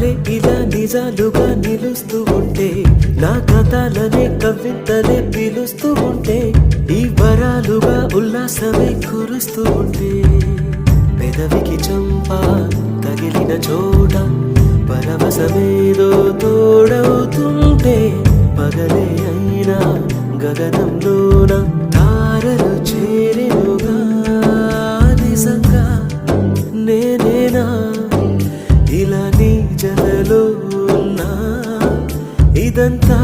కలలే ఇలా నిజాలుగా నిలుస్తూ ఉంటే, నా కథలనే కవితలే పిలుస్తూ ఉంటే, ఈ వరాలుగా ఉల్లాసమే కురుస్తూ ఉంటే, పెదవికి చంప తగిలిన చోట పరవశమేదో తోడవుతుంటే, పగలే అయినా గగనంలోన తారలు చేరెనుగా. నిజంగా నేనేనా ఇలా నీ జతలో ఉన్నా, ఇదంతా